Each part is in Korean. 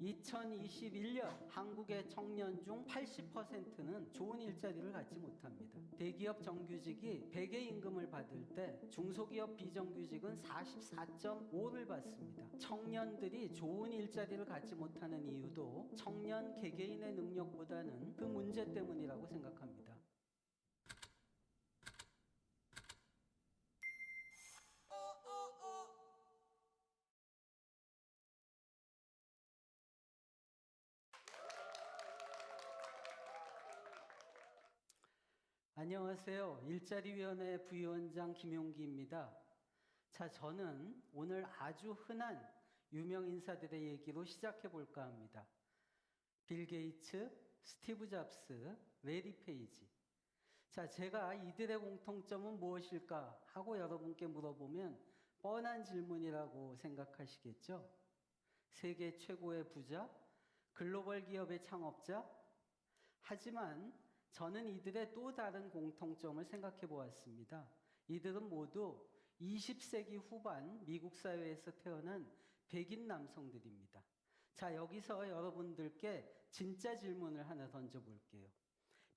2021년 한국의 청년 중 80%는 좋은 일자리를 갖지 못합니다. 대기업 정규직이 100의 임금을 받을 때 중소기업 비정규직은 44.5를 받습니다. 청년들이 좋은 일자리를 갖지 못하는 이유도 청년 개개인의 능력보다는 그 문제 때문이라고 생각합니다. 안녕하세요. 일자리위원회 부위원장 김용기입니다. 자, 저는 오늘 아주 흔한 유명 인사들의 얘기로 시작해 볼까 합니다. 빌 게이츠, 스티브 잡스, 레리 페이지. 자, 제가 이들의 공통점은 무엇일까 하고 여러분께 물어보면 뻔한 질문이라고 생각하시겠죠? 세계 최고의 부자, 글로벌 기업의 창업자. 하지만 저는 이들의 또 다른 공통점을 생각해 보았습니다. 이들은 모두 20세기 후반 미국 사회에서 태어난 백인 남성들입니다. 자, 여기서 여러분들께 진짜 질문을 하나 던져볼게요.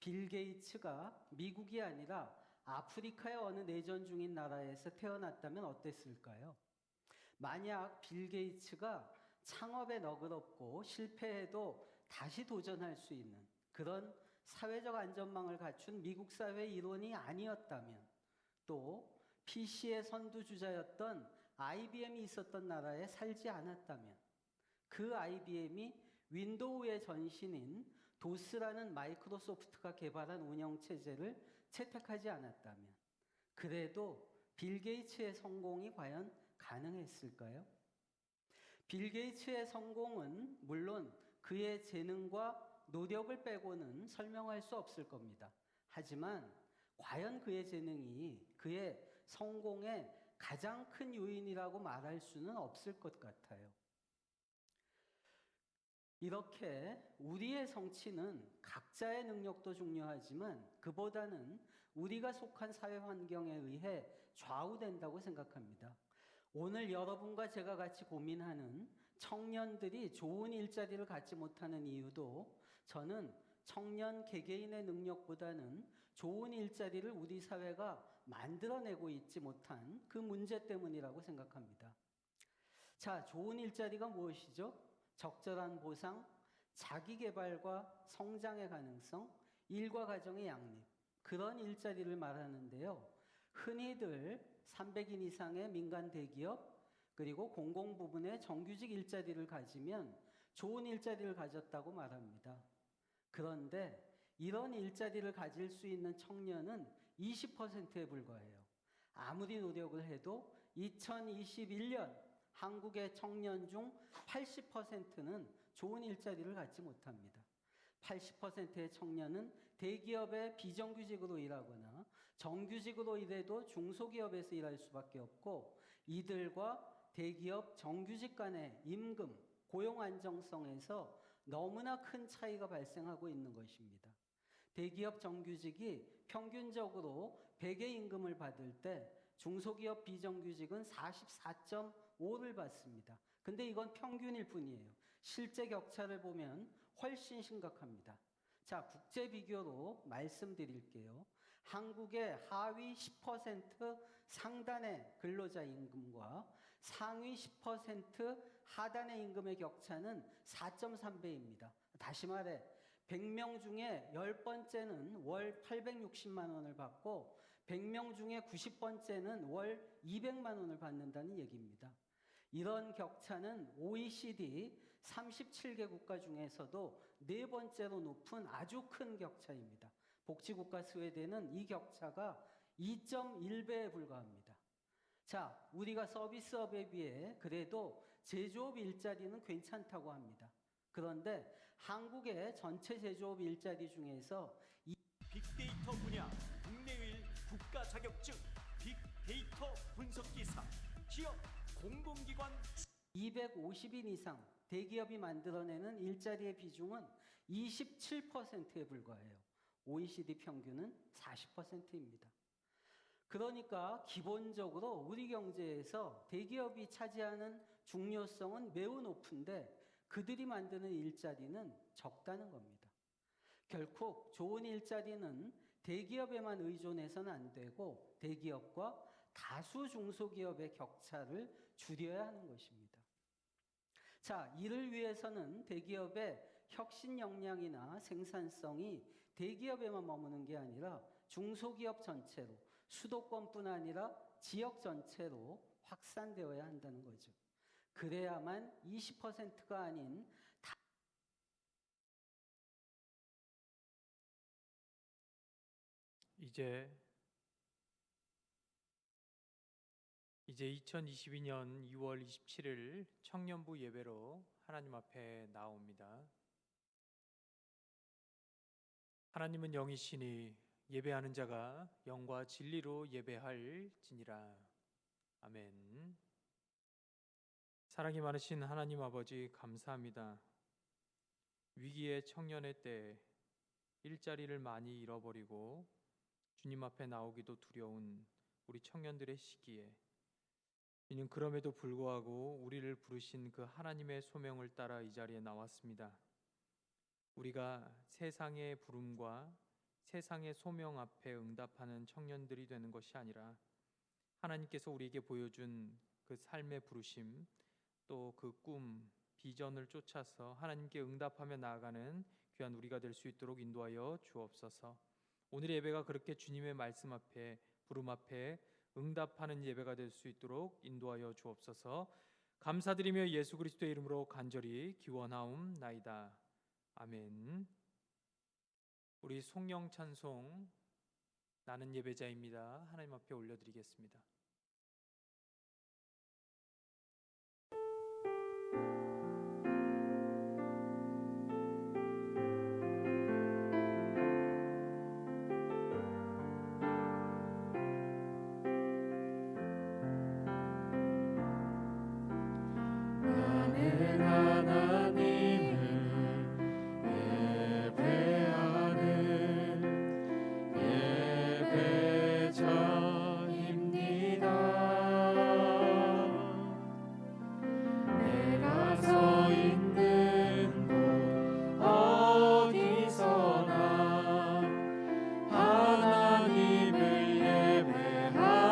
빌 게이츠가 미국이 아니라 아프리카의 어느 내전 중인 나라에서 태어났다면 어땠을까요? 만약 빌 게이츠가 창업에 너그럽고 실패해도 다시 도전할 수 있는 그런 사회적 안전망을 갖춘 미국 사회의 일원이 아니었다면, 또 PC의 선두주자였던 IBM이 있었던 나라에 살지 않았다면, 그 IBM이 윈도우의 전신인 도스라는 마이크로소프트가 개발한 운영체제를 채택하지 않았다면, 그래도 빌 게이츠의 성공이 과연 가능했을까요? 빌 게이츠의 성공은 물론 그의 재능과 노력을 빼고는 설명할 수 없을 겁니다. 하지만 과연 그의 재능이 그의 성공의 가장 큰 요인이라고 말할 수는 없을 것 같아요. 이렇게 우리의 성취는 각자의 능력도 중요하지만 그보다는 우리가 속한 사회 환경에 의해 좌우된다고 생각합니다. 오늘 여러분과 제가 같이 고민하는 청년들이 좋은 일자리를 갖지 못하는 이유도 저는 청년 개개인의 능력보다는 좋은 일자리를 우리 사회가 만들어내고 있지 못한 그 문제 때문이라고 생각합니다. 자, 좋은 일자리가 무엇이죠? 적절한 보상, 자기 개발과 성장의 가능성, 일과 가정의 양립, 그런 일자리를 말하는데요. 흔히들 300인 이상의 민간 대기업 그리고 공공 부분의 정규직 일자리를 가지면 좋은 일자리를 가졌다고 말합니다. 그런데 이런 일자리를 가질 수 있는 청년은 20%에 불과해요. 아무리 노력을 해도 2021년 한국의 청년 중 80%는 좋은 일자리를 갖지 못합니다. 80%의 청년은 대기업의 비정규직으로 일하거나 정규직으로 일해도 중소기업에서 일할 수밖에 없고 이들과 대기업 정규직 간의 임금, 고용 안정성에서 너무나 큰 차이가 발생하고 있는 것입니다. 대기업 정규직이 평균적으로 100의 임금을 받을 때 중소기업 비정규직은 44.5를 받습니다. 근데 이건 평균일 뿐이에요. 실제 격차를 보면 훨씬 심각합니다. 자, 국제 비교로 말씀드릴게요. 한국의 하위 10% 상단의 근로자 임금과 상위 10% 하단의 임금의 격차는 4.3배입니다. 다시 말해 100명 중에 10번째는 월 860만 원을 받고 100명 중에 90번째는 월 200만 원을 받는다는 얘기입니다. 이런 격차는 OECD 37개 국가 중에서도 네 번째로 높은 아주 큰 격차입니다. 복지국가 스웨덴은 이 격차가 2.1배에 불과합니다. 자, 우리가 서비스업에 비해 그래도 제조업 일자리는 괜찮다고 합니다. 그런데 한국의 전체 제조업 일자리 중에서 빅데이터 분야 국내 유일 국가 자격증 빅데이터 분석기사 기업 공공기관 250인 이상 대기업이 만들어내는 일자리의 비중은 27%에 불과해요. OECD 평균은 40%입니다. 그러니까 기본적으로 우리 경제에서 대기업이 차지하는 중요성은 매우 높은데 그들이 만드는 일자리는 적다는 겁니다. 결국 좋은 일자리는 대기업에만 의존해서는 안 되고 대기업과 다수 중소기업의 격차를 줄여야 하는 것입니다. 자, 이를 위해서는 대기업의 혁신 역량이나 생산성이 대기업에만 머무는 게 아니라 중소기업 전체로, 수도권뿐 아니라 지역 전체로 확산되어야 한다는 거죠. 그래야만 20%가 아닌 이제 2022년 2월 27일 청년부 예배로 하나님 앞에 나옵니다. 하나님은 영이시니 예배하는 자가 영과 진리로 예배할지니라. 아멘. 사랑이 많으신 하나님 아버지, 감사합니다. 위기의 청년의 때 일자리를 많이 잃어버리고 주님 앞에 나오기도 두려운 우리 청년들의 시기에 주님, 그럼에도 불구하고 우리를 부르신 그 하나님의 소명을 따라 이 자리에 나왔습니다. 우리가 세상의 부름과 세상의 소명 앞에 응답하는 청년들이 되는 것이 아니라 하나님께서 우리에게 보여준 그 삶의 부르심, 또 그 꿈, 비전을 쫓아서 하나님께 응답하며 나아가는 귀한 우리가 될 수 있도록 인도하여 주옵소서. 오늘의 예배가 그렇게 주님의 말씀 앞에, 부름 앞에 응답하는 예배가 될 수 있도록 인도하여 주옵소서. 감사드리며 예수 그리스도의 이름으로 간절히 기원하옵나이다. 아멘. 우리 송영 찬송 나는 예배자입니다. 하나님 앞에 올려드리겠습니다. 나는 하나님을 예배하는 예배자입니다. 내가 서 있는 곳 어디서나 하나님을 예배합니다.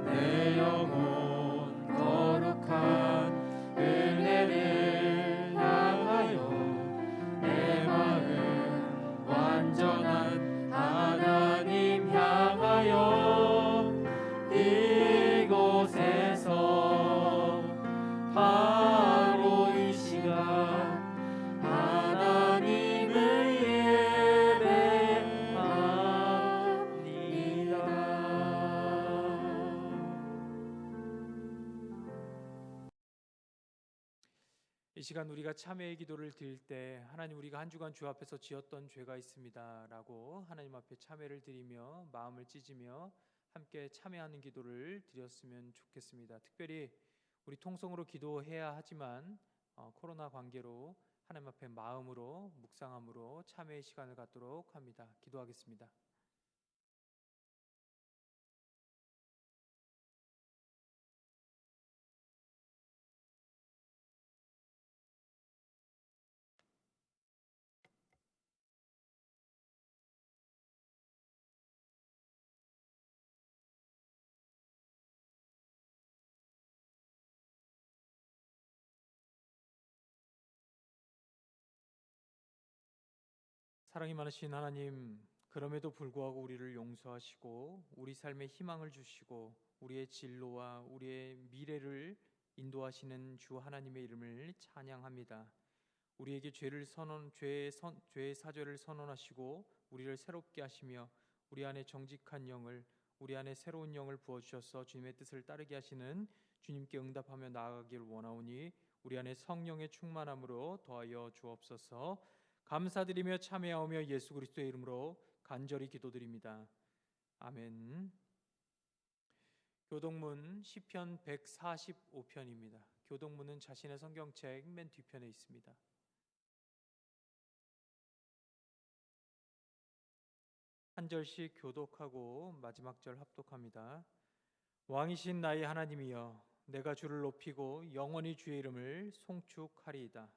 내 영혼 거룩한 은혜를 향하여 내 마음 완전한 하나님 향하여 이곳에서 바로 이 시간 하나님을 예배합니다. 이 시간 우리가 참회의 기도를 드릴 때 하나님, 우리가 한 주간 주 앞에서 지었던 죄가 있습니다 라고 하나님 앞에 참회를 드리며 마음을 찢으며 함께 참회하는 기도를 드렸으면 좋겠습니다. 특별히 우리 통성으로 기도해야 하지만 코로나 관계로 하나님 앞에 마음으로 묵상함으로 참회의 시간을 갖도록 합니다. 기도하겠습니다. 사랑이 많으신 하나님, 그럼에도 불구하고 우리를 용서하시고 우리 삶에 희망을 주시고 우리의 진로와 우리의 미래를 인도하시는 주 하나님의 이름을 찬양합니다. 우리에게 죄의 사죄를 선언하시고 우리를 새롭게 하시며 우리 안에 정직한 영을, 우리 안에 새로운 영을 부어주셔서 주님의 뜻을 따르게 하시는 주님께 응답하며 나아가길 원하오니 우리 안에 성령의 충만함으로 더하여 주옵소서. 감사드리며 참회하오며 예수 그리스도의 이름으로 간절히 기도드립니다. 아멘. 교동문 시편 145편입니다. 교동문은 자신의 성경책 맨 뒤편에 있습니다. 한 절씩 교독하고 마지막 절 합독합니다. 왕이신 나의 하나님이여, 내가 주를 높이고 영원히 주의 이름을 송축하리이다.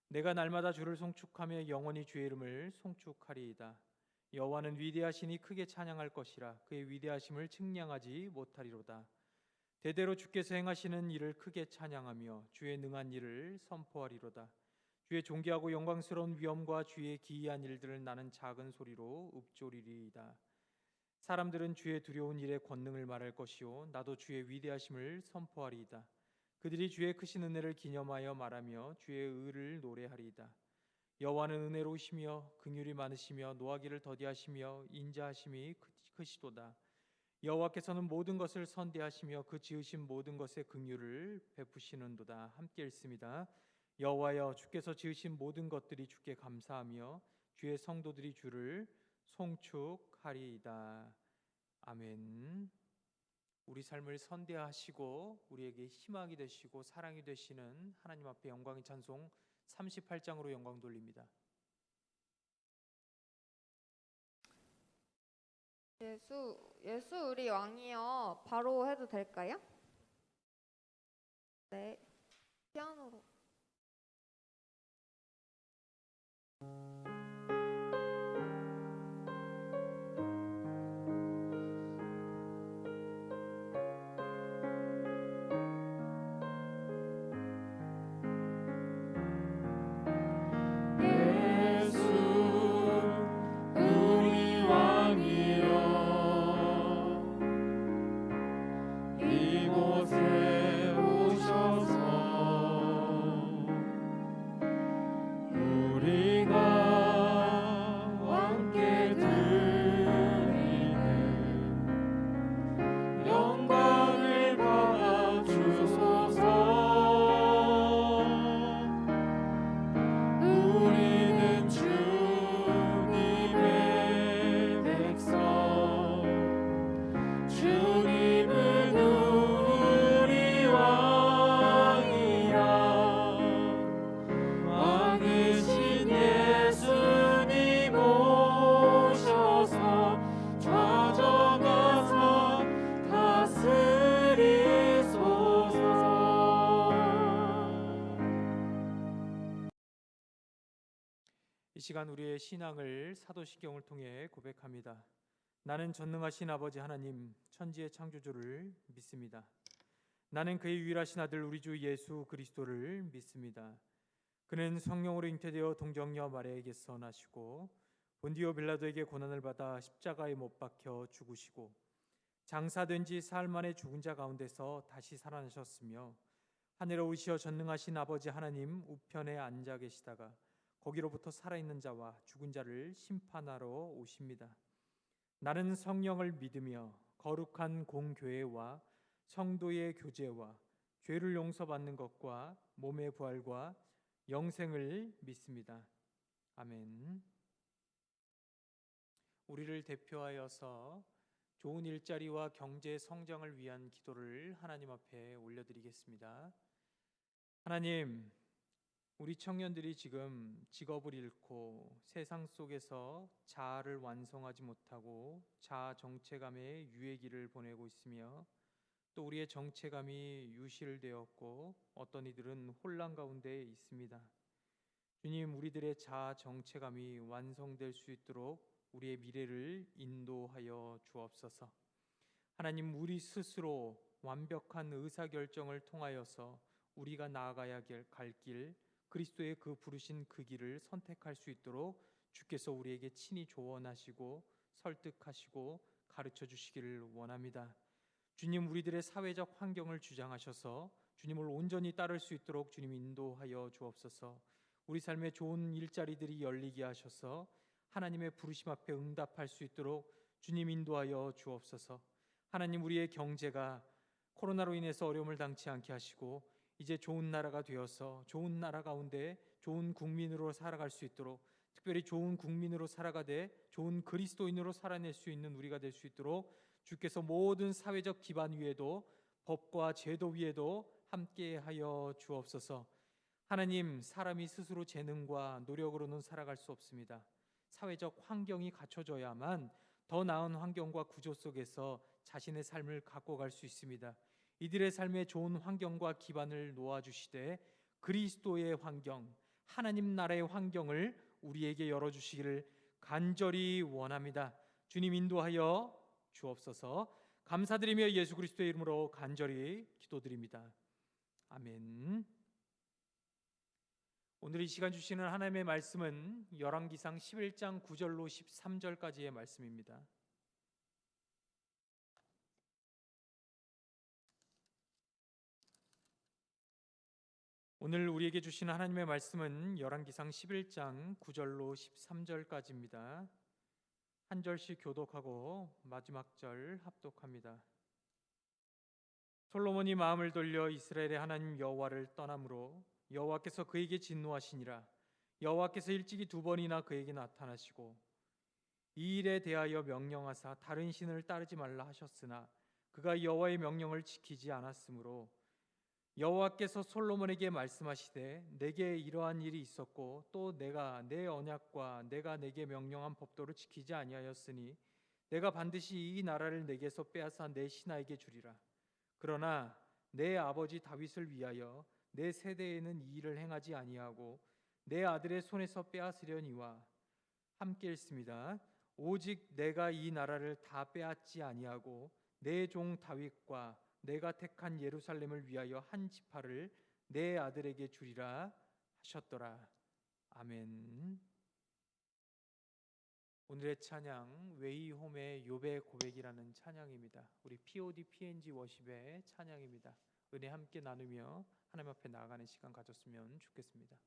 내가 날마다 주를 송축하며 영원히 주의 이름을 송축하리이다. 여호와는 위대하시니 크게 찬양할 것이라. 그의 위대하심을 측량하지 못하리로다. 대대로 주께서 행하시는 일을 크게 찬양하며 주의 능한 일을 선포하리로다. 주의 존귀하고 영광스러운 위엄과 주의 기이한 일들을 나는 작은 소리로 읊조리리이다. 사람들은 주의 두려운 일의 권능을 말할 것이요 나도 주의 위대하심을 선포하리이다. 그들이 주의 크신 은혜를 기념하여 말하며 주의 의를 노래하리이다. 여호와는 은혜로우시며 긍휼이 많으시며 노하기를 더디하시며 인자하심이 크시도다. 여호와께서는 모든 것을 선대하시며 그 지으신 모든 것에 긍휼을 베푸시는도다. 함께 읽습니다. 여호와여, 주께서 지으신 모든 것들이 주께 감사하며 주의 성도들이 주를 송축하리이다. 아멘. 우리 삶을 선대하시고 우리에게 희망이 되시고 사랑이 되시는 하나님 앞에 영광의 찬송 38장으로 영광 돌립니다. 예수 우리 왕이요. 바로 해도 될까요? 네. 피아노로. 예수 우리 왕이여 이곳에 오셔서 우리가 함께 드리는 영광을 받아 주소서. 우리는 주님의 백성, 주님은 우리 왕이라. 왕이신 예수님 오셔서 좌정하사 다스리소서. 이 시간 우리의 신앙을 사도신경을 통해 고백합니다. 나는 전능하신 아버지 하나님 천지의 창조주를 믿습니다. 나는 그의 유일하신 아들 우리 주 예수 그리스도를 믿습니다. 그는 성령으로 잉태되어 동정녀 마리아에게서 나시고 본디오 빌라도에게 고난을 받아 십자가에 못 박혀 죽으시고 장사된 지 사흘 만에 죽은 자 가운데서 다시 살아나셨으며 하늘에 오르시어 전능하신 아버지 하나님 우편에 앉아 계시다가 거기로부터 살아있는 자와 죽은 자를 심판하러 오십니다. 나는 성령을 믿으며 거룩한 공교회와 성도의 교제와 죄를 용서받는 것과 몸의 부활과 영생을 믿습니다. 아멘. 우리를 대표하여서 좋은 일자리와 경제 성장을 위한 기도를 하나님 앞에 올려드리겠습니다. 하나님, 우리 청년들이 지금 직업을 잃고 세상 속에서 자아를 완성하지 못하고 자아 정체감의 유예기를 보내고 있으며 또 우리의 정체감이 유실되었고 어떤 이들은 혼란 가운데 있습니다. 주님, 우리들의 자아 정체감이 완성될 수 있도록 우리의 미래를 인도하여 주옵소서. 하나님, 우리 스스로 완벽한 의사결정을 통하여서 우리가 나아가야 갈 길, 그리스도의 그 부르신 그 길을 선택할 수 있도록 주께서 우리에게 친히 조언하시고 설득하시고 가르쳐 주시기를 원합니다. 주님, 우리들의 사회적 환경을 주장하셔서 주님을 온전히 따를 수 있도록 주님 인도하여 주옵소서. 우리 삶에 좋은 일자리들이 열리게 하셔서 하나님의 부르심 앞에 응답할 수 있도록 주님 인도하여 주옵소서. 하나님, 우리의 경제가 코로나로 인해서 어려움을 당치 않게 하시고 이제 좋은 나라가 되어서 좋은 나라 가운데 좋은 국민으로 살아갈 수 있도록, 특별히 좋은 국민으로 살아가되 좋은 그리스도인으로 살아낼 수 있는 우리가 될 수 있도록 주께서 모든 사회적 기반 위에도 법과 제도 위에도 함께하여 주옵소서. 하나님, 사람이 스스로 재능과 노력으로는 살아갈 수 없습니다. 사회적 환경이 갖춰져야만 더 나은 환경과 구조 속에서 자신의 삶을 갖고 갈 수 있습니다. 이들의 삶에 좋은 환경과 기반을 놓아주시되 그리스도의 환경, 하나님 나라의 환경을 우리에게 열어주시기를 간절히 원합니다. 주님 인도하여 주옵소서. 감사드리며 예수 그리스도의 이름으로 간절히 기도드립니다. 아멘. 오늘 이 시간 주시는 하나님의 말씀은 열왕기상 11장 9절로 13절까지의 말씀입니다. 오늘 우리에게 주시는 하나님의 말씀은 열왕기상 11장 9절로 13절까지입니다. 한 절씩 교독하고 마지막 절 합독합니다. 솔로몬이 마음을 돌려 이스라엘의 하나님 여호와를 떠남으로 여호와께서 그에게 진노하시니라. 여호와께서 일찍이 2번이나 그에게 나타나시고 이 일에 대하여 명령하사 다른 신을 따르지 말라 하셨으나 그가 여호와의 명령을 지키지 않았으므로 여호와께서 솔로몬에게 말씀하시되 내게 이러한 일이 있었고 또 내가 내 언약과 내가 내게 명령한 법도를 지키지 아니하였으니 내가 반드시 이 나라를 내게서 빼앗아 내 신하에게 주리라. 그러나 내 아버지 다윗을 위하여 내 세대에는 이 일을 행하지 아니하고 내 아들의 손에서 빼앗으려니와 함께 읽습니다. 오직 내가 이 나라를 다 빼앗지 아니하고 내 종 다윗과 내가 택한 예루살렘을 위하여 한 지파를 내 아들에게 주리라 하셨더라. 아멘. 오늘의 찬양 웨이홈의 욥의 고백이라는 찬양입니다. 우리 POD PNG 워십의 찬양입니다. 은혜 함께 나누며 하나님 앞에 나아가는 시간 가졌으면 좋겠습니다.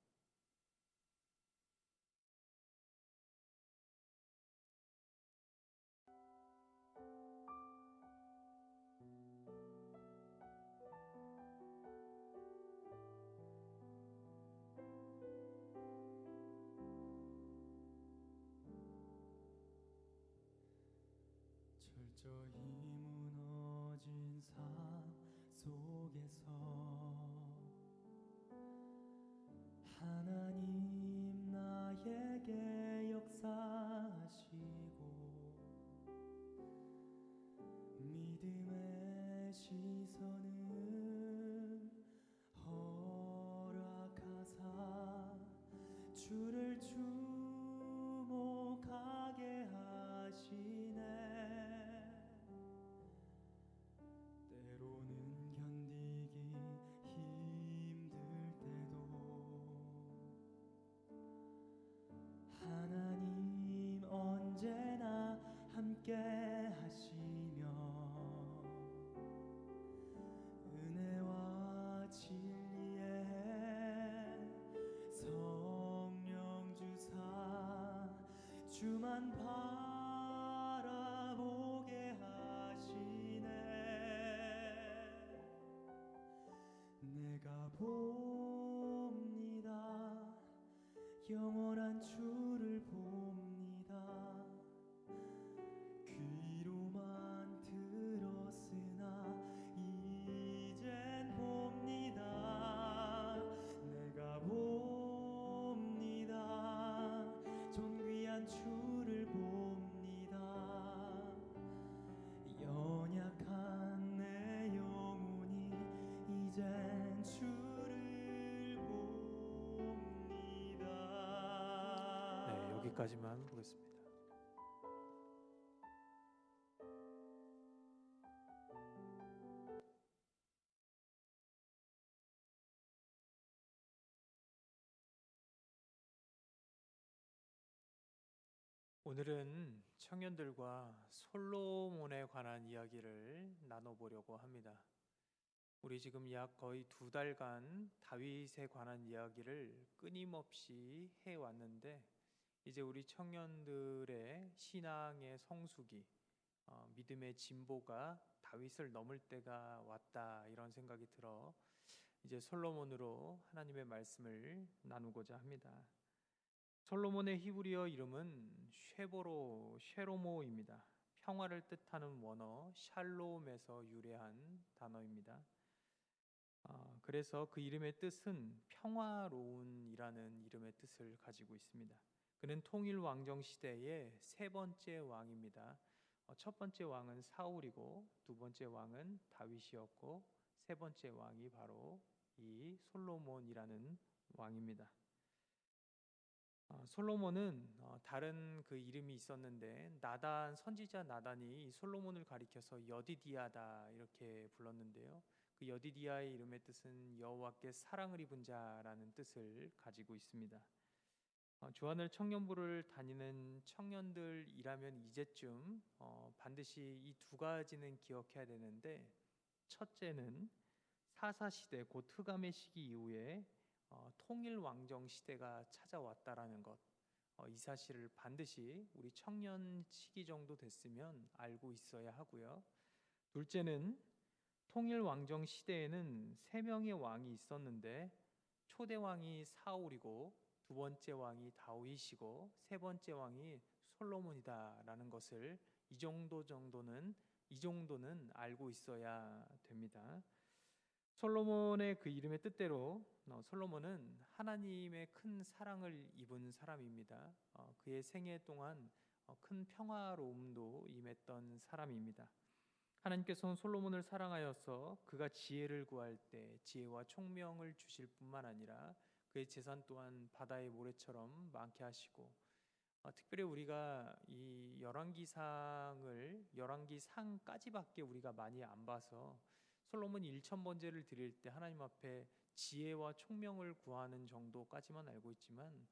철저히 무너진 삶 속에서 하나님 나에게 역사하시고 믿음의 시선을 허락하사 주를 주목하게 하시네. 때로는 견디기 힘들 때도 하나님 언제나 함께 하시며 은혜와 진리에 성령 주사 주만 바라보게 하시네. 내가 봅니다. 영원한 주를 봅니다. 귀로만 들었으나 이젠 봅니다. 내가 봅니다. 존귀한 주를 봅니다. 연약한 내 영혼이 이젠 주를 봅니다. 네, 여기까지만 보겠습니다. 오늘은 청년들과 솔로몬에 관한 이야기를 나눠보려고 합니다. 우리 지금 약 거의 2달간 다윗에 관한 이야기를 끊임없이 해왔는데 이제 우리 청년들의 신앙의 성숙이 믿음의 진보가 다윗을 넘을 때가 왔다 이런 생각이 들어 이제 솔로몬으로 하나님의 말씀을 나누고자 합니다. 솔로몬의 히브리어 이름은 쉐로모입니다. 평화를 뜻하는 원어 샬롬에서 유래한 단어입니다. 그래서 그 이름의 뜻은 평화로운이라는 이름의 뜻을 가지고 있습니다. 그는 통일 왕정 시대의 3번째 왕입니다. 첫 번째 왕은 사울이고 2번째 왕은 다윗이었고 세 번째 왕이 바로 이 솔로몬이라는 왕입니다. 솔로몬은 다른 그 이름이 있었는데 선지자 나단이 이 솔로몬을 가리켜서 여디디아다 이렇게 불렀는데요. 그 여디디아의 이름의 뜻은 여호와께 사랑을 입은 자라는 뜻을 가지고 있습니다. 주하늘 청년부를 다니는 청년들이라면 이제쯤 반드시 이 두 가지는 기억해야 되는데, 첫째는 사사시대 곧 흑암의 시기 이후에 통일 왕정 시대가 찾아왔다라는 것, 이 사실을 반드시 우리 청년 시기 정도 됐으면 알고 있어야 하고요. 둘째는 통일 왕정 시대에는 세 명의 왕이 있었는데 초대 왕이 사울이고 두 번째 왕이 다윗이고 세 번째 왕이 솔로몬이다라는 것을 이 정도는 알고 있어야 됩니다. 솔로몬의 그 이름의 뜻대로 솔로몬은 하나님의 큰 사랑을 입은 사람입니다. 그의 생애 동안 큰 평화로움도 임했던 사람입니다. 하나님께서는 솔로몬을 사랑하여서 그가 지혜를 구할 때 지혜와 총명을 주실 뿐만 아니라 그의 재산 또한 바다의 모래처럼 많게 하시고, 특별히 우리가 이 열왕기상까지밖에 우리가 많이 안 봐서 솔로몬이 1,000번제를 드릴 때 하나님 앞에 지혜와 총명을 구하는 정도까지만 알고 있지만,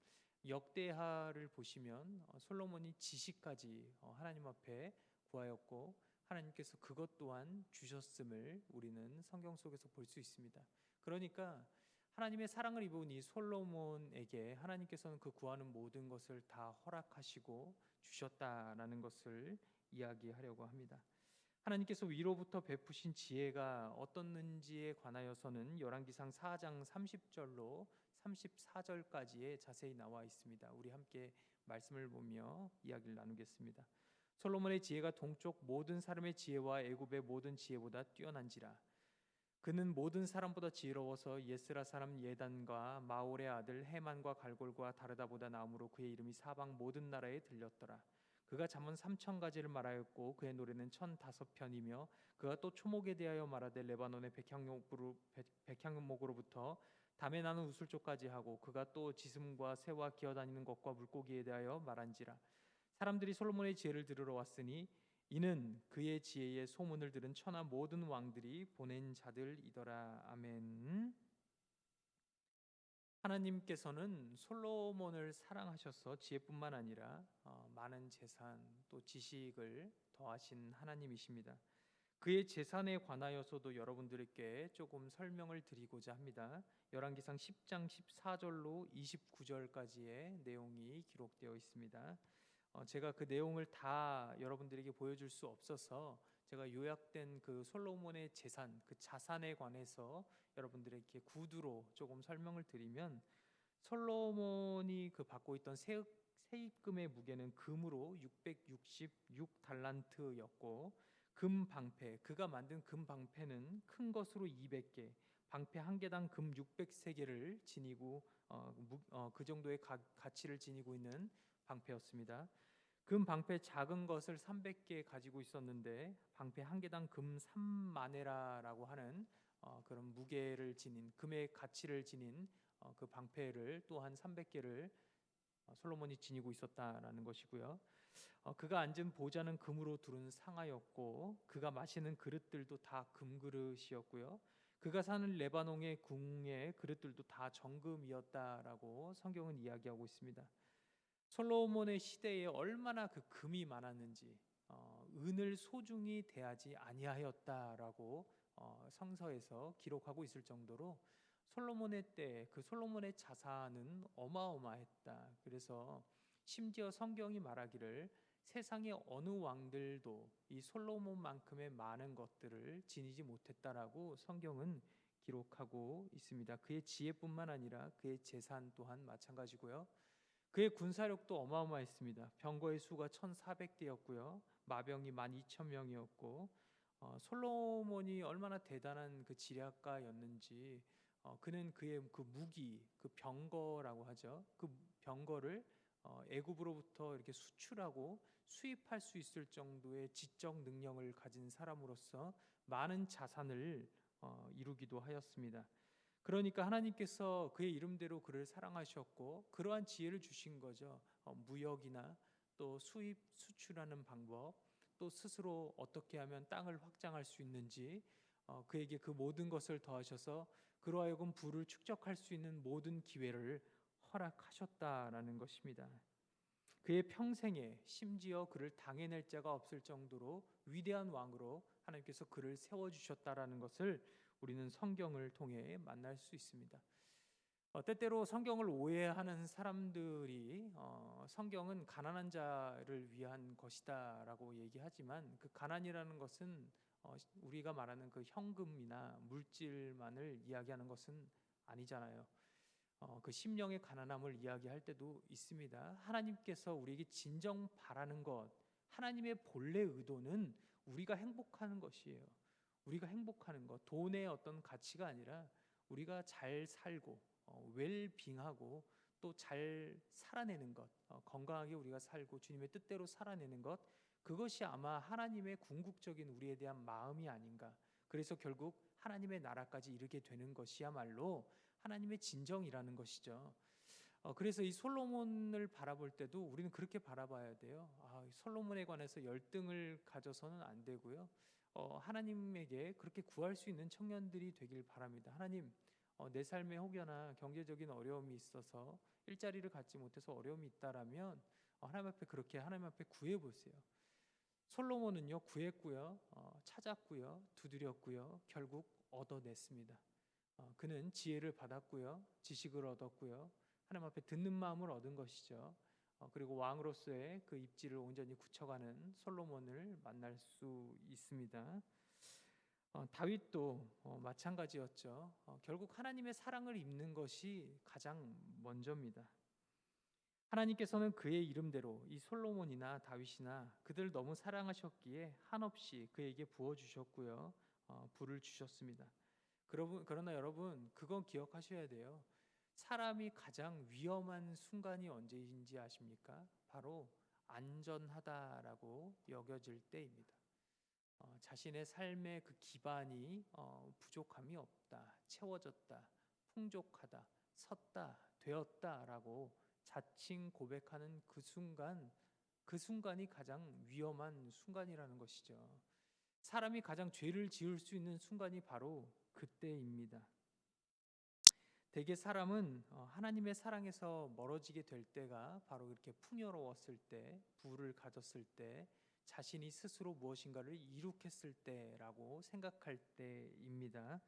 역대하를 보시면 솔로몬이 지식까지 하나님 앞에 구하였고 하나님께서 그것 또한 주셨음을 우리는 성경 속에서 볼 수 있습니다. 그러니까 하나님의 사랑을 입은 이 솔로몬에게 하나님께서는 그 구하는 모든 것을 다 허락하시고 주셨다라는 것을 이야기하려고 합니다. 하나님께서 위로부터 베푸신 지혜가 어떻는지에 관하여서는 열왕기상 4장 30절로 34절까지에 자세히 나와 있습니다. 우리 함께 말씀을 보며 이야기를 나누겠습니다. 솔로몬의 지혜가 동쪽 모든 사람의 지혜와 애굽의 모든 지혜보다 뛰어난지라. 그는 모든 사람보다 지혜로워서 예스라 사람 예단과 마올의 아들 헤만과 갈골과 다르다보다 나음으로 그의 이름이 사방 모든 나라에 들렸더라. 그가 잠언 3,000가지를 말하였고 그의 노래는 1,005편이며 그가 또 초목에 대하여 말하되 레바논의 백향목으로부터 담에 나는 우슬초까지 하고 그가 또 지슴과 새와 기어다니는 것과 물고기에 대하여 말한지라. 사람들이 솔로몬의 지혜를 들으러 왔으니 이는 그의 지혜의 소문을 들은 천하 모든 왕들이 보낸 자들이더라. 아멘. 하나님께서는 솔로몬을 사랑하셔서 지혜뿐만 아니라 많은 재산 또 지식을 더하신 하나님이십니다. 그의 재산에 관하여서도 여러분들께 조금 설명을 드리고자 합니다. 열왕기상 10장 14절로 29절까지의 내용이 기록되어 있습니다. 제가 그 내용을 다 여러분들에게 보여줄 수 없어서 제가 요약된 그 솔로몬의 재산, 그 자산에 관해서 여러분들에게 구두로 조금 설명을 드리면, 솔로몬이 그 받고 있던 세입금의 무게는 금으로 666달란트였고 금 방패, 그가 만든 금 방패는 큰 것으로 200개, 방패 한 개당 금 603개를 지니고 그 정도의 가치를 지니고 있는 방패였습니다. 금 방패 작은 것을 300개 가지고 있었는데 방패 한 개당 금 3만에라라고 하는 그런 무게를 지닌, 금의 가치를 지닌 그 방패를 또한 300개를 솔로몬이 지니고 있었다라는 것이고요. 그가 앉은 보좌는 금으로 두른 상하였고 그가 마시는 그릇들도 다 금그릇이었고요. 그가 사는 레바논의 궁의 그릇들도 다 정금이었다라고 성경은 이야기하고 있습니다. 솔로몬의 시대에 얼마나 그 금이 많았는지, 은을 소중히 대하지 아니하였다라고 성서에서 기록하고 있을 정도로 솔로몬의 때 그 솔로몬의 자산은 어마어마했다. 그래서 심지어 성경이 말하기를 세상의 어느 왕들도 이 솔로몬만큼의 많은 것들을 지니지 못했다라고 성경은 기록하고 있습니다. 그의 지혜뿐만 아니라 그의 재산 또한 마찬가지고요. 그의 군사력도 어마어마했습니다. 병거의 수가 1,400대였고요. 마병이 12,000명이었고 솔로몬이 얼마나 대단한 그 지략가였는지, 그는 그의 그 무기, 그 병거라고 하죠. 그 병거를 애굽으로부터 이렇게 수출하고 수입할 수 있을 정도의 지적 능력을 가진 사람으로서 많은 자산을 이루기도 하였습니다. 그러니까 하나님께서 그의 이름대로 그를 사랑하셨고 그러한 지혜를 주신 거죠. 무역이나 또 수입 수출하는 방법, 또 스스로 어떻게 하면 땅을 확장할 수 있는지 그에게 그 모든 것을 더하셔서 그로 하여금 부를 축적할 수 있는 모든 기회를 허락하셨다라는 것입니다. 그의 평생에 심지어 그를 당해낼 자가 없을 정도로 위대한 왕으로 하나님께서 그를 세워주셨다라는 것을 우리는 성경을 통해 만날 수 있습니다. 때때로 성경을 오해하는 사람들이 성경은 가난한 자를 위한 것이다라고 얘기하지만 그 가난이라는 것은 우리가 말하는 그 현금이나 물질만을 이야기하는 것은 아니잖아요. 그 심령의 가난함을 이야기할 때도 있습니다. 하나님께서 우리에게 진정 바라는 것, 하나님의 본래 의도는 우리가 행복하는 것이에요. 우리가 행복하는 것, 돈의 어떤 가치가 아니라 우리가 잘 살고 웰빙하고 또 잘 살아내는 것, 건강하게 우리가 살고 주님의 뜻대로 살아내는 것, 그것이 아마 하나님의 궁극적인 우리에 대한 마음이 아닌가. 그래서 결국 하나님의 나라까지 이르게 되는 것이야말로 하나님의 진정이라는 것이죠. 그래서 이 솔로몬을 바라볼 때도 우리는 그렇게 바라봐야 돼요. 솔로몬에 관해서 열등을 가져서는 안 되고요. 하나님에게 그렇게 구할 수 있는 청년들이 되길 바랍니다. 하나님, 내 삶에 혹여나 경제적인 어려움이 있어서 일자리를 갖지 못해서 어려움이 있다라면 하나님 앞에 그렇게 하나님 앞에 구해 보세요. 솔로몬은요, 구했고요, 찾았고요, 두드렸고요, 결국 얻어냈습니다. 그는 지혜를 받았고요, 지식을 얻었고요, 하나님 앞에 듣는 마음을 얻은 것이죠. 그리고 왕으로서의 그 입지를 온전히 굳혀가는 솔로몬을 만날 수 있습니다. 다윗도 마찬가지였죠. 결국 하나님의 사랑을 입는 것이 가장 먼저입니다. 하나님께서는 그의 이름대로 이 솔로몬이나 다윗이나 그들 너무 사랑하셨기에 한없이 그에게 부어주셨고요, 부를 주셨습니다. 그러나 여러분, 그건 기억하셔야 돼요. 사람이 가장 위험한 순간이 언제인지 아십니까? 바로 안전하다라고 여겨질 때입니다. 자신의 삶의 그 기반이 부족함이 없다, 채워졌다, 풍족하다, 섰다, 되었다라고 자칭 고백하는 그 순간이 가장 위험한 순간이라는 것이죠. 사람이 가장 죄를 지을 수 있는 순간이 바로 그때입니다. 대개 사람은 하나님의 사랑에서 멀어지게 될 때가 바로 이렇게 풍요로웠을 때, 부를 가졌을 때, 자신이 스스로 무엇인가를 이룩했을 때라고 생각할 때입니다.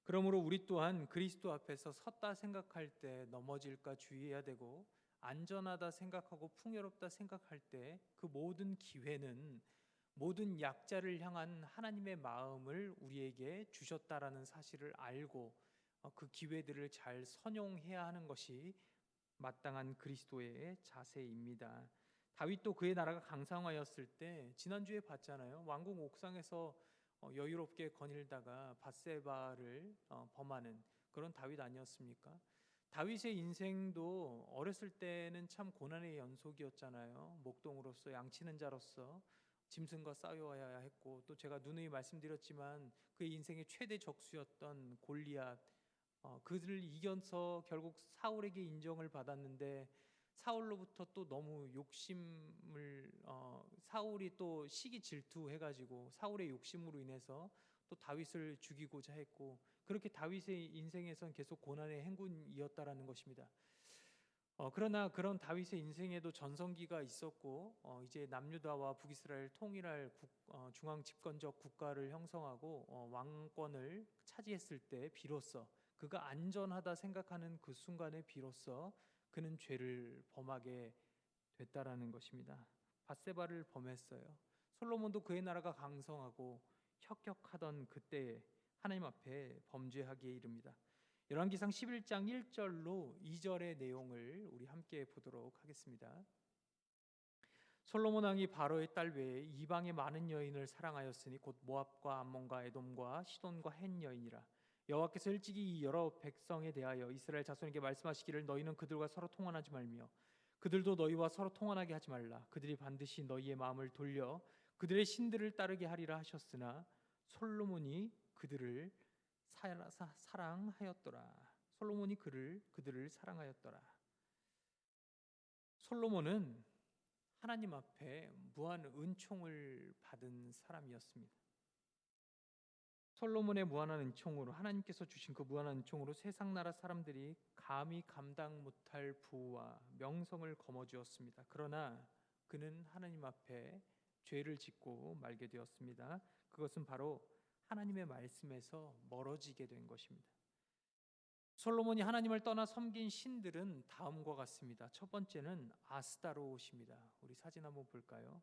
그러므로 우리 또한 그리스도 앞에서 섰다 생각할 때 넘어질까 주의해야 되고, 안전하다 생각하고 풍요롭다 생각할 때 그 모든 기회는 모든 약자를 향한 하나님의 마음을 우리에게 주셨다라는 사실을 알고 그 기회들을 잘 선용해야 하는 것이 마땅한 그리스도의 자세입니다. 다윗도 그의 나라가 강성하였을 때 지난주에 봤잖아요. 왕궁 옥상에서 여유롭게 거닐다가 밧세바를 범하는 그런 다윗 아니었습니까? 다윗의 인생도 어렸을 때는 참 고난의 연속이었잖아요. 목동으로서, 양치는 자로서 짐승과 싸워야 했고, 또 제가 누누이 말씀드렸지만 그의 인생의 최대 적수였던 골리앗, 그들을 이겨서 결국 사울에게 인정을 받았는데 사울로부터 또 너무 욕심을 사울이 또 시기 질투해가지고 사울의 욕심으로 인해서 또 다윗을 죽이고자 했고, 그렇게 다윗의 인생에선 계속 고난의 행군이었다라는 것입니다. 그러나 그런 다윗의 인생에도 전성기가 있었고, 이제 남유다와 북이스라엘 통일할 중앙 집권적 국가를 형성하고 왕권을 차지했을 때 비로소 그가 안전하다 생각하는 그 순간에 비로소 그는 죄를 범하게 됐다라는 것입니다. 밧세바를 범했어요. 솔로몬도 그의 나라가 강성하고 혁혁하던 그때에 하나님 앞에 범죄하기에 이릅니다. 열왕기상 11장 1절로 2절의 내용을 우리 함께 보도록 하겠습니다. 솔로몬 왕이 바로의 딸 외에 이방의 많은 여인을 사랑하였으니 곧 모압과 암몬과 에돔과 시돈과 헷 여인이라. 여호와께서 일찍이 이 여러 백성에 대하여 이스라엘 자손에게 말씀하시기를 너희는 그들과 서로 통혼하지 말며 그들도 너희와 서로 통혼하게 하지 말라. 그들이 반드시 너희의 마음을 돌려 그들의 신들을 따르게 하리라 하셨으나 솔로몬이 그들을 사랑하였더라. 솔로몬이 그들을 사랑하였더라. 솔로몬은 하나님 앞에 무한 은총을 받은 사람이었습니다. 솔로몬의 무한한 은총으로, 하나님께서 주신 그 무한한 은총으로 세상 나라 사람들이 감히 감당 못할 부와 명성을 거머쥐었습니다. 그러나 그는 하나님 앞에 죄를 짓고 말게 되었습니다. 그것은 바로 하나님의 말씀에서 멀어지게 된 것입니다. 솔로몬이 하나님을 떠나 섬긴 신들은 다음과 같습니다. 첫 번째는 아스타롯입니다. 우리 사진 한번 볼까요?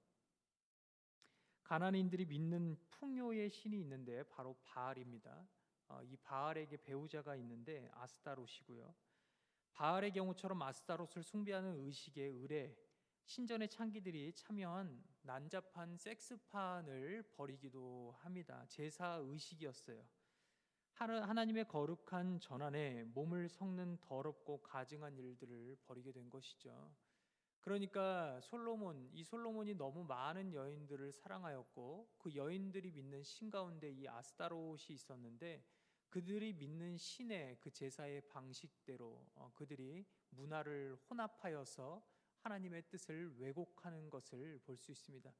가나안인들이 믿는 풍요의 신이 있는데 바로 바알입니다. 이 바알에게 배우자가 있는데 아스타롯이고요. 바알의 경우처럼 아스타롯을 숭배하는 의식의 의례, 신전의 창기들이 참여한 난잡한 섹스판을 벌이기도 합니다. 제사 의식이었어요. 하나님의 거룩한 전안에 몸을 섞는 더럽고 가증한 일들을 벌이게 된 것이죠. 그러니까 솔로몬이 너무 많은 여인들을 사랑하였고 그 여인들이 믿는 신 가운데 이 아스타롯이 있었는데 그들이 믿는 신의 그 제사의 방식대로 그들이 문화를 혼합하여서 하나님의 뜻을 왜곡하는 것을 볼 수 있습니다.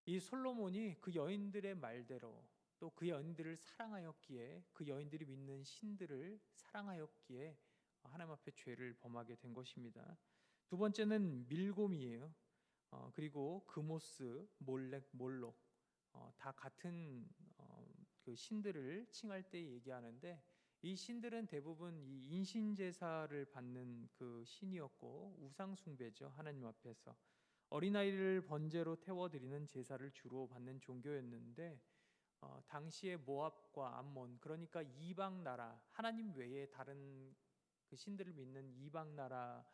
이 솔로몬이 그 여인들의 말대로 또 그 여인들을 사랑하였기에 그 여인들이 믿는 신들을 사랑하였기에 하나님 앞에 죄를 범하게 된 것입니다. 두 번째는 밀곰이에요. 그리고 그모스, 몰렉, 몰록 다 같은 그 신들을 칭할 때 얘기하는데 이 신들은 대부분 이 인신 제사를 받는 그 신이었고 우상 숭배죠. 하나님 앞에서 어린아이를 번제로 태워드리는 제사를 주로 받는 종교였는데 당시에 모압과 암몬, 그러니까 이방 나라, 하나님 외에 다른 그 신들을 믿는 이방 나라,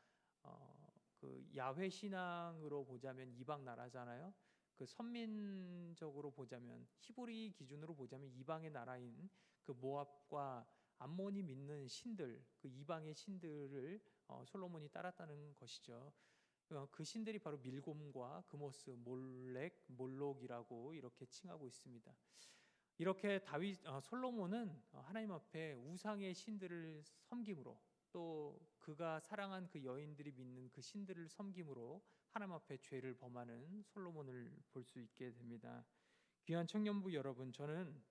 그 야훼 신앙으로 보자면 이방 나라잖아요. 그 선민적으로 보자면 히브리 기준으로 보자면 이방의 나라인 그 모압과 암몬이 믿는 신들, 그 이방의 신들을 솔로몬이 따랐다는 것이죠. 그 신들이 바로 밀곰과 그모스, 몰렉, 몰록이라고 이렇게 칭하고 있습니다. 이렇게 솔로몬은 하나님 앞에 우상의 신들을 섬김으로 또 그가 사랑한 그 여인들이 믿는 그 신들을 섬김으로 하나님 앞에 죄를 범하는 솔로몬을 볼 수 있게 됩니다. 귀한 청년부 여러분, 저는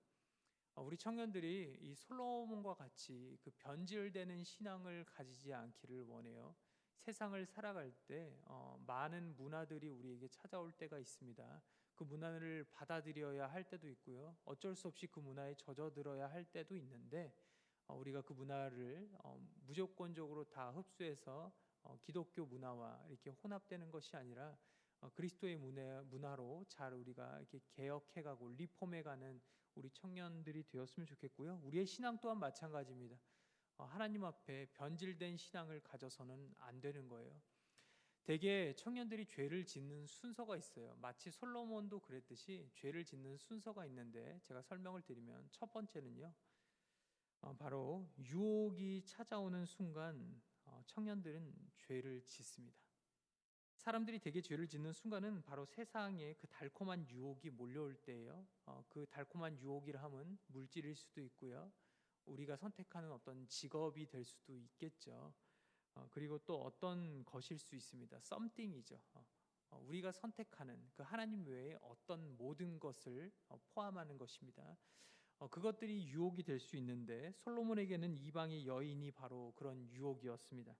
우리 청년들이 이 솔로몬과 같이 그 변질되는 신앙을 가지지 않기를 원해요. 세상을 살아갈 때 많은 문화들이 우리에게 찾아올 때가 있습니다. 그 문화를 받아들여야 할 때도 있고요. 어쩔 수 없이 그 문화에 젖어들어야 할 때도 있는데 우리가 그 문화를 무조건적으로 다 흡수해서 기독교 문화와 이렇게 혼합되는 것이 아니라 그리스도의 문화로 잘 우리가 이렇게 개혁해가고 리폼해가는 우리 청년들이 되었으면 좋겠고요. 우리의 신앙 또한 마찬가지입니다. 하나님 앞에 변질된 신앙을 가져서는 안 되는 거예요. 대개 청년들이 죄를 짓는 순서가 있어요. 마치 솔로몬도 그랬듯이 죄를 짓는 순서가 있는데 제가 설명을 드리면 첫 번째는요. 바로 유혹이 찾아오는 순간 청년들은 죄를 짓습니다. 사람들이 대개 죄를 짓는 순간은 바로 세상에 그 달콤한 유혹이 몰려올 때예요. 그 달콤한 유혹이라 함은 물질일 수도 있고요. 우리가 선택하는 어떤 직업이 될 수도 있겠죠. 그리고 또 어떤 것일 수 있습니다. something이죠. 우리가 선택하는 그 하나님 외에 어떤 모든 것을 포함하는 것입니다. 그것들이 유혹이 될 수 있는데 솔로몬에게는 이방의 여인이 바로 그런 유혹이었습니다.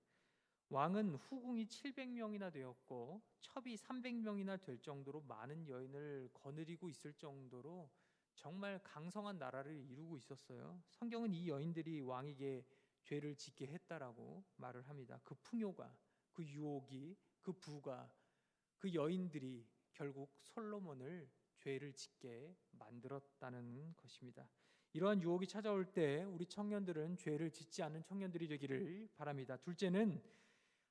왕은 후궁이 700명이나 되었고 첩이 300명이나 될 정도로 많은 여인을 거느리고 있을 정도로 정말 강성한 나라를 이루고 있었어요. 성경은 이 여인들이 왕에게 죄를 짓게 했다라고 말을 합니다. 그 풍요가, 그 유혹이, 그 부가, 그 여인들이 결국 솔로몬을 죄를 짓게 만들었다는 것입니다. 이러한 유혹이 찾아올 때 우리 청년들은 죄를 짓지 않는 청년들이 되기를 바랍니다. 둘째는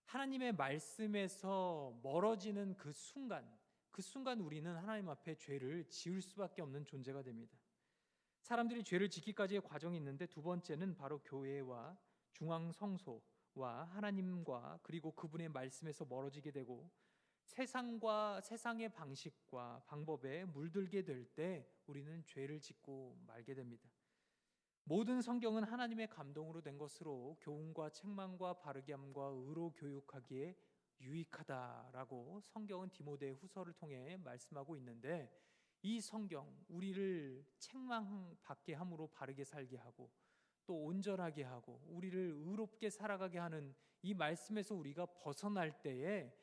하나님의 말씀에서 멀어지는 그 순간 우리는 하나님 앞에 죄를 지을 수밖에 없는 존재가 됩니다. 사람들이 죄를 짓기까지의 과정이 있는데 두 번째는 바로 교회와 중앙 성소와 하나님과 그리고 그분의 말씀에서 멀어지게 되고 세상과 세상의 방식과 방법에 물들게 될 때 우리는 죄를 짓고 말게 됩니다. 모든 성경은 하나님의 감동으로 된 것으로 교훈과 책망과 바르게 함과 의로 교육하기에 유익하다라고 성경은 디모데 후서를 통해 말씀하고 있는데, 이 성경 우리를 책망받게 함으로 바르게 살게 하고 또 온전하게 하고 우리를 의롭게 살아가게 하는 이 말씀에서 우리가 벗어날 때에,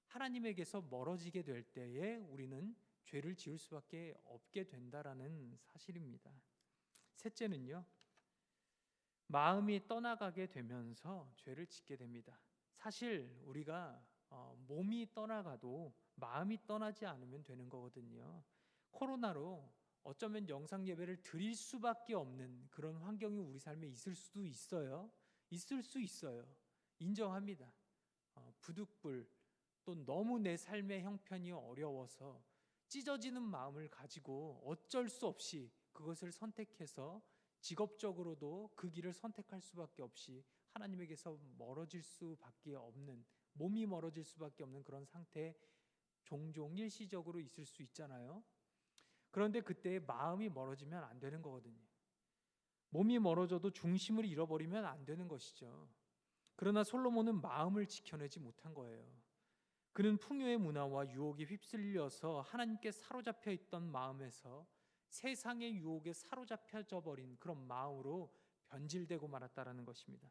하나님에게서 멀어지게 될 때에 우리는 죄를 지을 수밖에 없게 된다라는 사실입니다. 셋째는요, 마음이 떠나가게 되면서 죄를 짓게 됩니다. 사실 우리가 몸이 떠나가도 마음이 떠나지 않으면 되는 거거든요. 코로나로 어쩌면 영상 예배를 드릴 수밖에 없는 그런 환경이 우리 삶에 있을 수도 있어요. 있을 수 있어요. 인정합니다. 부득불 또 너무 내 삶의 형편이 어려워서 찢어지는 마음을 가지고 어쩔 수 없이 그것을 선택해서 직업적으로도 그 길을 선택할 수밖에 없이 하나님에게서 멀어질 수밖에 없는, 몸이 멀어질 수밖에 없는 그런 상태에 종종 일시적으로 있을 수 있잖아요. 그런데 그때 마음이 멀어지면 안 되는 거거든요. 몸이 멀어져도 중심을 잃어버리면 안 되는 것이죠. 그러나 솔로몬은 마음을 지켜내지 못한 거예요. 그는 풍요의 문화와 유혹에 휩쓸려서 하나님께 사로잡혀 있던 마음에서 세상의 유혹에 사로잡혀져 버린 그런 마음으로 변질되고 말았다라는 것입니다.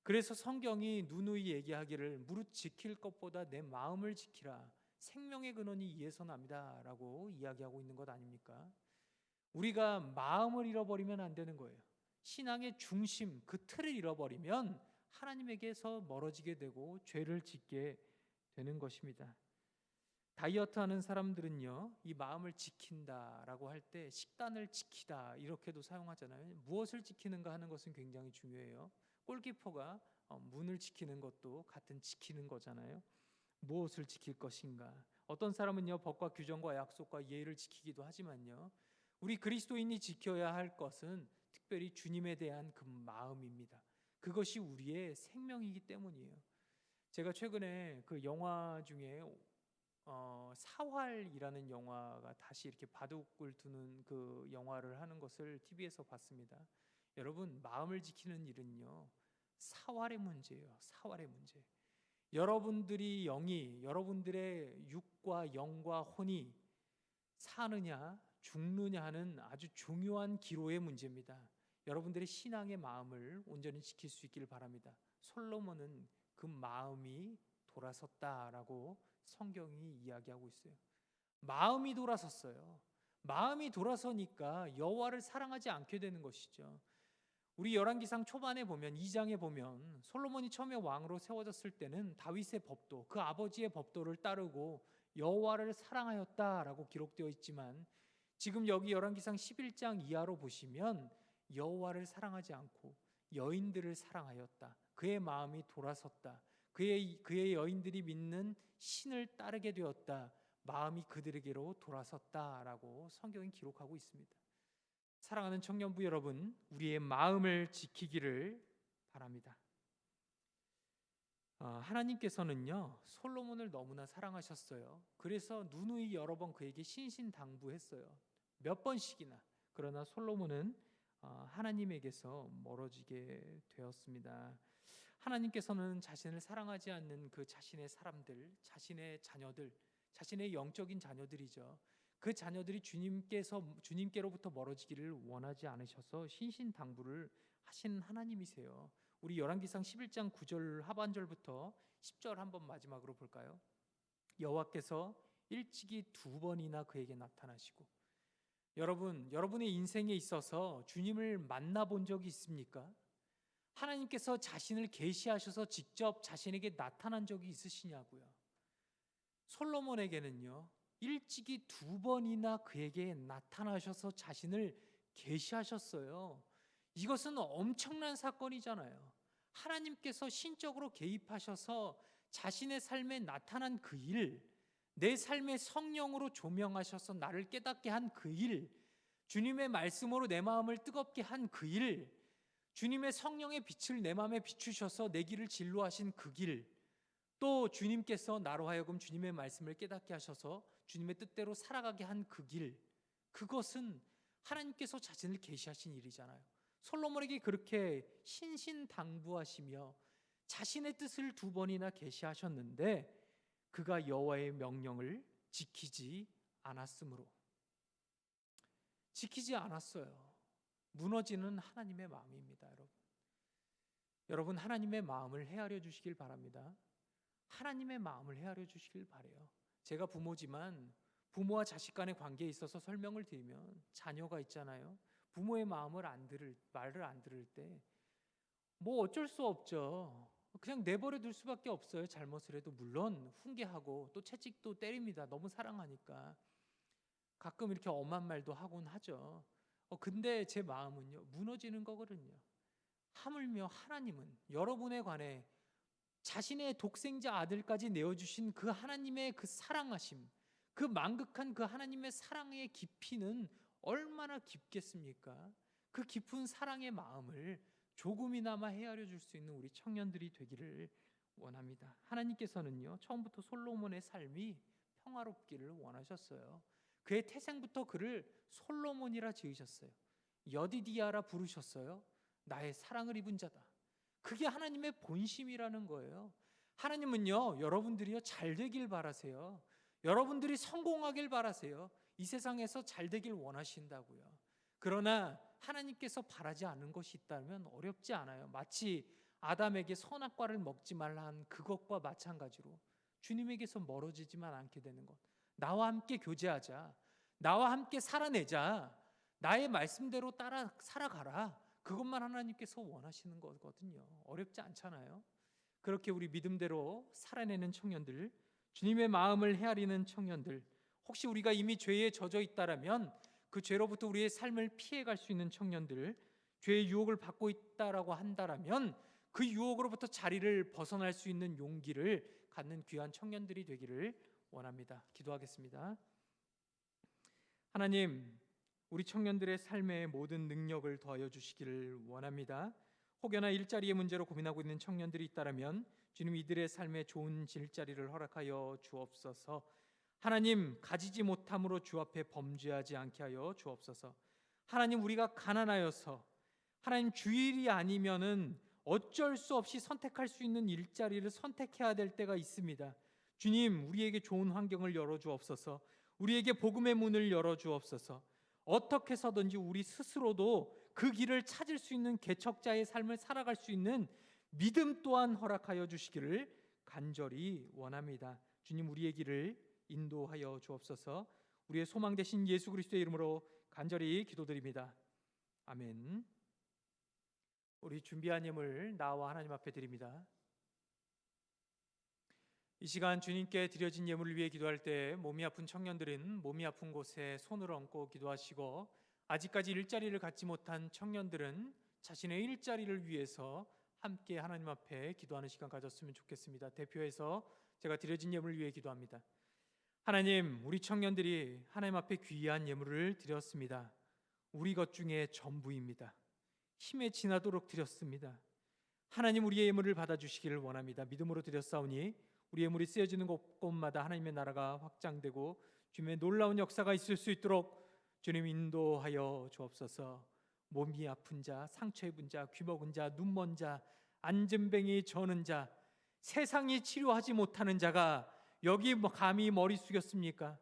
그래서 성경이 누누이 얘기하기를 무릇 지킬 것보다 내 마음을 지키라, 생명의 근원이 이에서 납니다 라고 이야기하고 있는 것 아닙니까? 우리가 마음을 잃어버리면 안 되는 거예요. 신앙의 중심, 그 틀을 잃어버리면 하나님에게서 멀어지게 되고 죄를 짓게 되는 것입니다. 다이어트 하는 사람들은요, 이 마음을 지킨다라고 할 때 식단을 지키다 이렇게도 사용하잖아요. 무엇을 지키는가 하는 것은 굉장히 중요해요. 골키퍼가 문을 지키는 것도 같은 지키는 거잖아요. 무엇을 지킬 것인가. 어떤 사람은요, 법과 규정과 약속과 예의를 지키기도 하지만요, 우리 그리스도인이 지켜야 할 것은 특별히 주님에 대한 그 마음입니다. 그것이 우리의 생명이기 때문이에요. 제가 최근에 그 영화 중에 사활이라는 영화가 다시 이렇게 바둑을 두는 그 영화를 하는 것을 TV에서 봤습니다. 여러분, 마음을 지키는 일은요, 사활의 문제예요. 사활의 문제. 여러분들이 영이, 여러분들의 육과 영과 혼이 사느냐 죽느냐 하는 아주 중요한 기로의 문제입니다. 여러분들의 신앙의 마음을 온전히 지킬 수 있기를 바랍니다. 솔로몬은 그 마음이 돌아섰다라고 성경이 이야기하고 있어요. 마음이 돌아섰어요. 마음이 돌아서니까 여호와를 사랑하지 않게 되는 것이죠. 우리 열왕기상 초반에 보면, 2장에 보면 솔로몬이 처음에 왕으로 세워졌을 때는 다윗의 법도, 그 아버지의 법도를 따르고 여호와를 사랑하였다라고 기록되어 있지만, 지금 여기 열왕기상 11장 이하로 보시면 여호와를 사랑하지 않고 여인들을 사랑하였다. 그의 마음이 돌아섰다. 그의 여인들이 믿는 신을 따르게 되었다. 마음이 그들에게로 돌아섰다라고 성경이 기록하고 있습니다. 사랑하는 청년부 여러분, 우리의 마음을 지키기를 바랍니다. 하나님께서는요, 솔로몬을 너무나 사랑하셨어요. 그래서 누누이 여러 번 그에게 신신당부했어요. 몇 번씩이나. 그러나 솔로몬은 하나님에게서 멀어지게 되었습니다. 하나님께서는 자신을 사랑하지 않는 그 자신의 사람들, 자신의 자녀들, 자신의 영적인 자녀들이죠. 그 자녀들이 주님께로부터 멀어지기를 원하지 않으셔서 신신당부를 하신 하나님이세요. 우리 열왕기상 11장 9절 하반절부터 10절 한번 마지막으로 볼까요? 여호와께서 일찍이 2번이나 그에게 나타나시고. 여러분의 인생에 있어서 주님을 만나본 적이 있습니까? 하나님께서 자신을 계시하셔서 직접 자신에게 나타난 적이 있으시냐고요? 솔로몬에게는요, 일찍이 2번이나 그에게 나타나셔서 자신을 계시하셨어요. 이것은 엄청난 사건이잖아요. 하나님께서 신적으로 개입하셔서 자신의 삶에 나타난 그 일, 내 삶의 성령으로 조명하셔서 나를 깨닫게 한 그 일, 주님의 말씀으로 내 마음을 뜨겁게 한 그 일, 주님의 성령의 빛을 내 마음에 비추셔서 내 길을 진로하신 그 길, 또 주님께서 나로 하여금 주님의 말씀을 깨닫게 하셔서 주님의 뜻대로 살아가게 한 그 길, 그것은 하나님께서 자신을 계시하신 일이잖아요. 솔로몬에게 그렇게 신신당부하시며 자신의 뜻을 2번이나 계시하셨는데 그가 여호와의 명령을 지키지 않았으므로, 지키지 않았어요. 무너지는 하나님의 마음입니다. 여러분 하나님의 마음을 헤아려 주시길 바랍니다. 하나님의 마음을 헤아려 주시길 바래요. 제가 부모지만 부모와 자식 간의 관계에 있어서 설명을 드리면, 자녀가 있잖아요. 부모의 말을 안 들을 때 뭐 어쩔 수 없죠. 그냥 내버려 둘 수밖에 없어요. 잘못을 해도 물론 훈계하고 또 채찍도 때립니다. 너무 사랑하니까. 가끔 이렇게 엄한 말도 하곤 하죠. 근데 제 마음은요, 무너지는 거거든요. 하물며 하나님은 여러분에 관해 자신의 독생자 아들까지 내어주신 그 하나님의 그 사랑하심, 그 만극한 그 하나님의 사랑의 깊이는 얼마나 깊겠습니까? 그 깊은 사랑의 마음을 조금이나마 헤아려 줄 수 있는 우리 청년들이 되기를 원합니다. 하나님께서는요, 처음부터 솔로몬의 삶이 평화롭기를 원하셨어요. 그의 태생부터 그를 솔로몬이라 지으셨어요. 여디디아라 부르셨어요. 나의 사랑을 입은 자다. 그게 하나님의 본심이라는 거예요. 하나님은요, 여러분들이요 잘 되길 바라세요. 여러분들이 성공하길 바라세요. 이 세상에서 잘 되길 원하신다고요. 그러나 하나님께서 바라지 않는 것이 있다면 어렵지 않아요. 마치 아담에게 선악과를 먹지 말라 한 그것과 마찬가지로 주님에게서 멀어지지만 않게 되는 것. 나와 함께 교제하자. 나와 함께 살아내자. 나의 말씀대로 따라 살아가라. 그것만 하나님께서 원하시는 거거든요. 어렵지 않잖아요. 그렇게 우리 믿음대로 살아내는 청년들, 주님의 마음을 헤아리는 청년들, 혹시 우리가 이미 죄에 젖어 있다라면 그 죄로부터 우리의 삶을 피해갈 수 있는 청년들, 죄의 유혹을 받고 있다라고 한다라면 그 유혹으로부터 자리를 벗어날 수 있는 용기를 갖는 귀한 청년들이 되기를 원합니다. 기도하겠습니다. 하나님, 우리 청년들의 삶에 모든 능력을 더하여 주시기를 원합니다. 혹여나 일자리의 문제로 고민하고 있는 청년들이 있다라면 주님, 이들의 삶에 좋은 일자리를 허락하여 주옵소서. 하나님, 가지지 못함으로 주 앞에 범죄하지 않게 하여 주옵소서. 하나님, 우리가 가난하여서 하나님 주일이 아니면은 어쩔 수 없이 선택할 수 있는 일자리를 선택해야 될 때가 있습니다. 주님, 우리에게 좋은 환경을 열어 주옵소서. 우리에게 복음의 문을 열어 주옵소서. 어떻게 해서든지 우리 스스로도 그 길을 찾을 수 있는 개척자의 삶을 살아갈 수 있는 믿음 또한 허락하여 주시기를 간절히 원합니다. 주님, 우리의 길을 인도하여 주옵소서. 우리의 소망 되신 예수 그리스도의 이름으로 간절히 기도드립니다. 아멘. 우리 준비한 예물 나와 하나님 앞에 드립니다. 이 시간 주님께 드려진 예물을 위해 기도할 때 몸이 아픈 청년들은 몸이 아픈 곳에 손을 얹고 기도하시고, 아직까지 일자리를 갖지 못한 청년들은 자신의 일자리를 위해서 함께 하나님 앞에 기도하는 시간 가졌으면 좋겠습니다. 대표해서 제가 드려진 예물을 위해 기도합니다. 하나님, 우리 청년들이 하나님 앞에 귀한 예물을 드렸습니다. 우리 것 중에 전부입니다. 힘에 지나도록 드렸습니다. 하나님, 우리의 예물을 받아주시기를 원합니다. 믿음으로 드렸사오니 우리의 예물이 쓰여지는 곳곳마다 하나님의 나라가 확장되고 주님의 놀라운 역사가 있을 수 있도록 주님 인도하여 주옵소서. 몸이 아픈 자, 상처 입은 자, 귀 먹은 자, 눈 먼 자, 안진뱅이 저는 자, 세상이 치료하지 못하는 자가 여기 감히 머리 숙였습니까?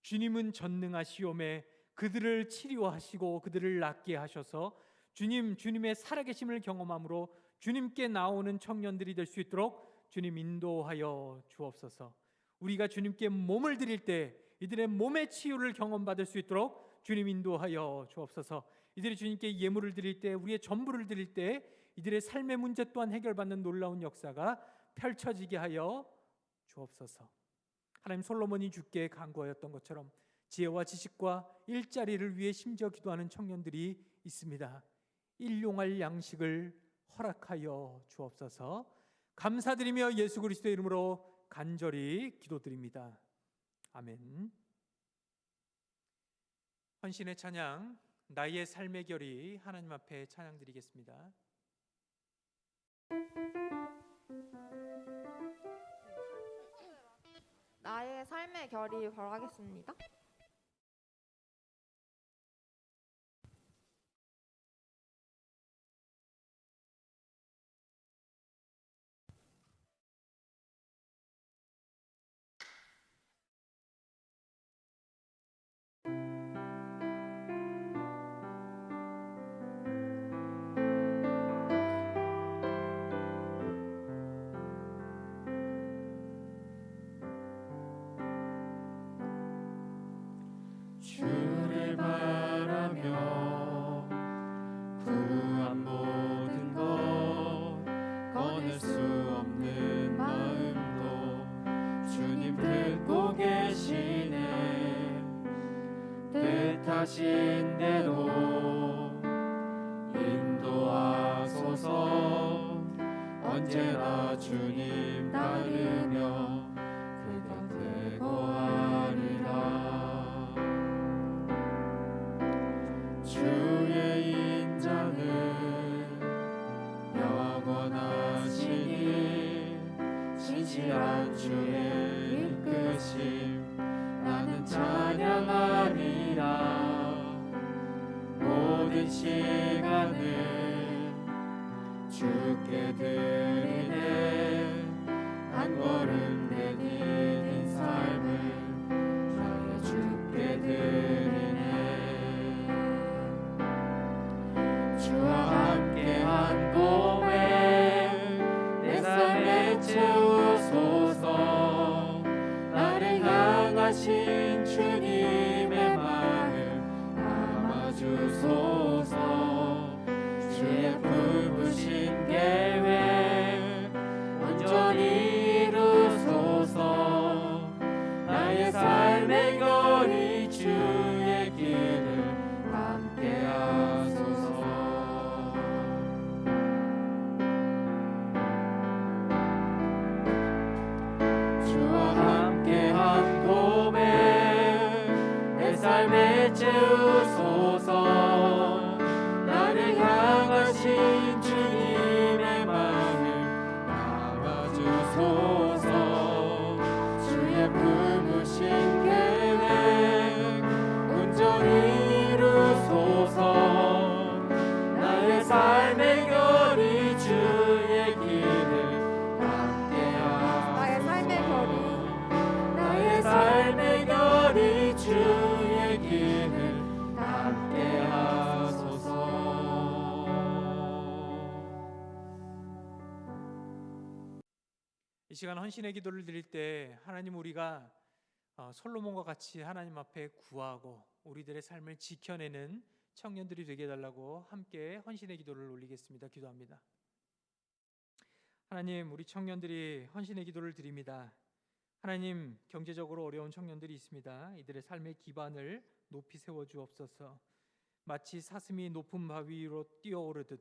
주님은 전능하시오매 그들을 치료하시고 그들을 낫게 하셔서 주님의 살아계심을 경험함으로 주님께 나오는 청년들이 될 수 있도록 주님 인도하여 주옵소서. 우리가 주님께 몸을 드릴 때 이들의 몸의 치유를 경험받을 수 있도록 주님 인도하여 주옵소서. 이들이 주님께 예물을 드릴 때, 우리의 전부를 드릴 때 이들의 삶의 문제 또한 해결받는 놀라운 역사가 펼쳐지게 하여 주옵소서. 하나님, 솔로몬이 주께 간구하였던 것처럼 지혜와 지식과 일자리를 위해 심지어 기도하는 청년들이 있습니다. 일용할 양식을 허락하여 주옵소서. 감사드리며 예수 그리스도의 이름으로 간절히 기도드립니다. 아멘. 헌신의 찬양, 나의 삶의 결이 하나님 앞에 찬양드리겠습니다. 나의 삶의 결이 바라겠습니다. 말씀하신 대로 인도하소서. 언제나 주님 따르며 그 곁에 거하리라. 주의 인자는 영원하시니 신실한 주의 이끄심 나는 찬양하리라. 모든 시간을 주께 드리네. 한 걸음 내디딘 삶을 나의 주께 드리네. 주와 함께한 고백 내 삶에 채우소서. 나를 향하신 주님의 마음 담아주소서. 주의 품으신 계획 온전히 이루소서. 나의 삶의 거리 주의 길을 함께하소서. 주와 함께한 고백 내 삶에 채우소서. 나를 향하신 주님의 마음 담아주소서. 주의 품으신 계획 온전히 이루소서. 나의 삶의 거리 주의 길을 함께하소서. 나의 삶의 거리, 나의 삶의 거리 주의 길을 함께하소서. 이 시간 헌신의 기도를 드릴 때 하나님, 우리가 솔로몬과 같이 하나님 앞에 구하고 우리들의 삶을 지켜내는 청년들이 되게 해달라고 함께 헌신의 기도를 올리겠습니다. 기도합니다. 하나님, 우리 청년들이 헌신의 기도를 드립니다. 하나님, 경제적으로 어려운 청년들이 있습니다. 이들의 삶의 기반을 높이 세워 주옵소서. 마치 사슴이 높은 바위 위로 뛰어오르듯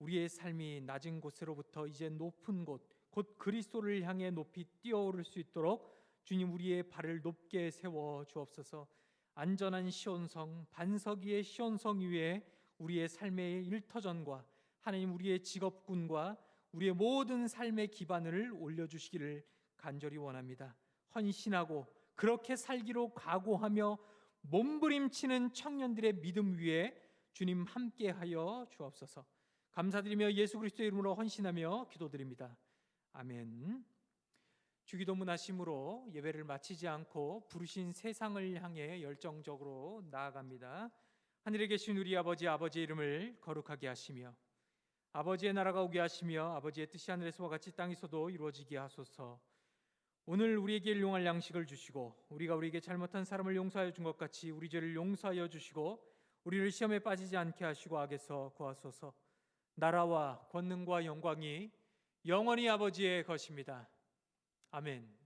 우리의 삶이 낮은 곳으로부터 이제 높은 곳, 곧 그리스도를 향해 높이 뛰어오를 수 있도록 주님, 우리의 발을 높게 세워 주옵소서. 안전한 시온성, 반석 위의 시온성 위에 우리의 삶의 일터전과 하나님, 우리의 직업군과 우리의 모든 삶의 기반을 올려주시기를 간절히 원합니다. 헌신하고 그렇게 살기로 각오하며 몸부림치는 청년들의 믿음 위에 주님 함께하여 주옵소서. 감사드리며 예수 그리스도의 이름으로 헌신하며 기도드립니다. 아멘. 주기도문 하심으로 예배를 마치지 않고 부르신 세상을 향해 열정적으로 나아갑니다. 하늘에 계신 우리 아버지의 이름을 거룩하게 하시며 아버지의 나라가 오게 하시며 아버지의 뜻이 하늘에서와 같이 땅에서도 이루어지게 하소서. 오늘 우리에게 일용할 양식을 주시고 우리가 우리에게 잘못한 사람을 용서하여 준 것 같이 우리 죄를 용서하여 주시고 우리를 시험에 빠지지 않게 하시고 악에서 구하소서. 나라와 권능과 영광이 영원히 아버지의 것입니다. 아멘.